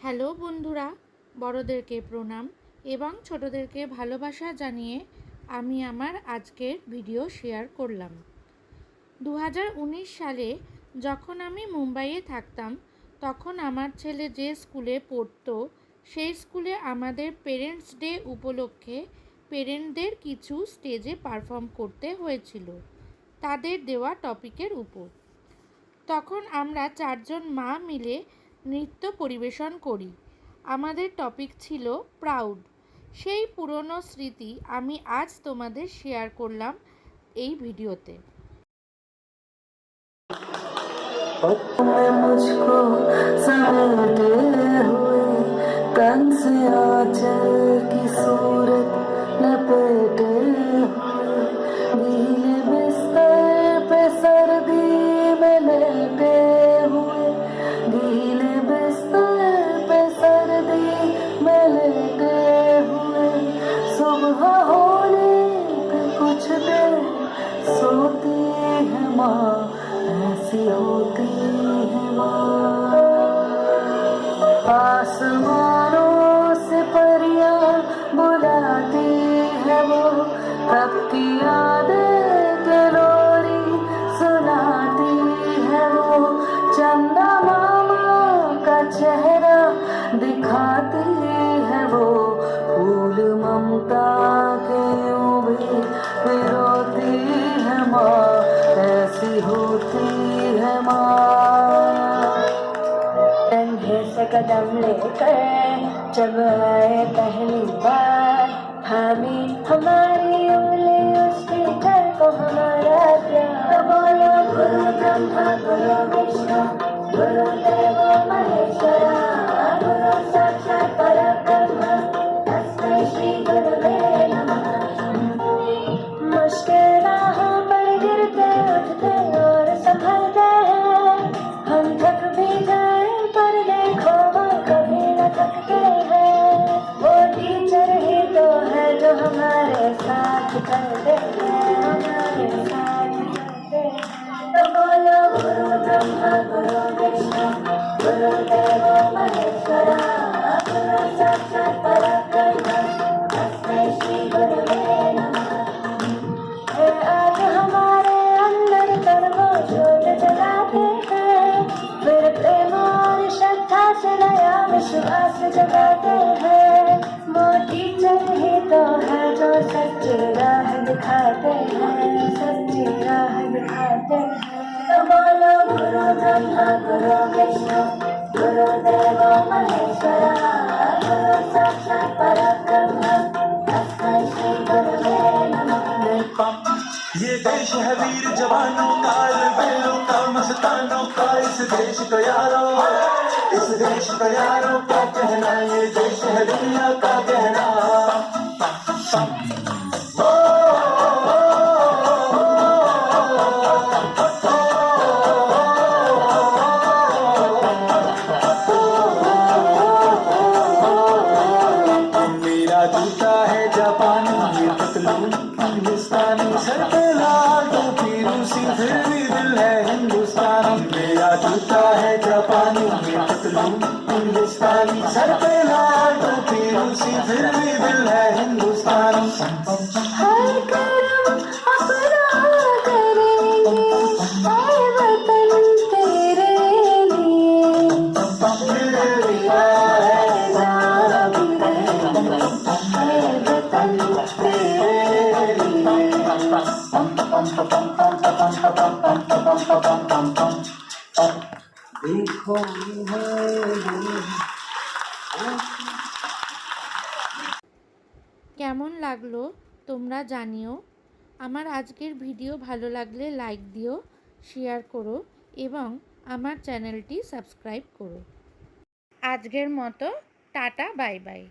Hello বন্ধুরা, বড়দেরকে প্রণাম এবং ছোটদেরকে ভালোবাসা জানিয়ে আমি আমার আজকের ভিডিও শেয়ার করলাম। 2019 সালে যখন আমি মুম্বাইয়ে থাকতাম, তখন আমার ছেলে যে স্কুলে পড়তো সেই স্কুলে আমাদের পেরেন্টস ডে উপলক্ষে পেরেন্টদের কিছু স্টেজে পারফর্ম করতে হয়েছিল তাদের দেওয়া টপিকের উপর। তখন আমরা 4 জন মা মিলে নৃত্য পরিবেশন করি। আমাদের টপিক ছিল প্রাউড। সেই পুরনো স্মৃতি আমি আজ তোমাদের শেয়ার করলাম এই ভিডিওতে। मुझको समेटे हुए तन से आंचल की सूरत लपेटे हुए गीले बिस्तर पे सर्दी में लेटे हुए गीले बिस्तर पे सर्दी में लेटे हुए सुबह होने पे कुछ देर सोती है माँ ऐसी होती है माँ। आसमानों से परियां बुलाती है वो कब की यादें के लोरी सुनाती है वो चंदा मामा का चेहरा दिखाती है वो फूल ममता के यूं भी पिरोती है माँ ऐसी होती है माँ। कंधे से कदम लेकर जब आए पहली बार थामी हमारी उंगली उसकी घर को हमारा प्यार बोलो गुरु ब्रह्मा गुरु विष्णु गुरु देव महेश्वरा गुरु साक्षात परब्रह्म तस्मै श्री गुरुवे नमः। मुश्किल राहों पर गिरते उठते और संभलते हैं हम थक भी जाए पर देखो वो कभी न थकते हैं वो टीचर ही तो है जो हमारे साथ चलते हैं हमारे साथ चलते हैं। तो बोलो गुरु ब्रह्मा गुरु विष्णु गुरु देव महेश्वरा गुरु साक्षात परब्रह्म तस्मै श्री गुरुवे नमः। आज हमारे अंदर कर्मों ज्योत जलाते हैं फिर प्रेम और श्रद्धा से नया विश्वास जगाते हैं वो टीचर ही तो है जो सच्ची राह दिखाते हैं सच्ची राह दिखाते हैं। तो बोलो गुरु ब्रह्मा गुरु विष्णु गुरु देव महेश्वरा गुरु साक्षात परब्रह्म तस्मै श्री गुरुवे नमः। ये देश है वीर जवानों का बैलों का मस्तानों का इस देश का यारों का कहना ये देश है दुनिया का कहना। मेरा जूता है जापानी ये पतलून हिंदुस्तानी सर पे लाल टोपी रूसी फिर भी दिल है हिंदुस्तानी। मेरा जूता है जापानी ये पतलून हिंदुस्तानी सर पे लाल टोपी रूसी फिर भी दिल है हिंदुस्तानी। हर कर्म अपना करेंगे ऐ वतन तेरे लिए मेरे लिया है जान भी देंगे ऐ वतन तेरे लिए। देखो কেমন লাগলো তোমরা জানিও। আমার আজকের ভিডিও ভালো লাগলে লাইক দিও, শেয়ার করো এবং আমার চ্যানেলটি সাবস্ক্রাইব করো। আজকের মতো টাটা, বাই বাই।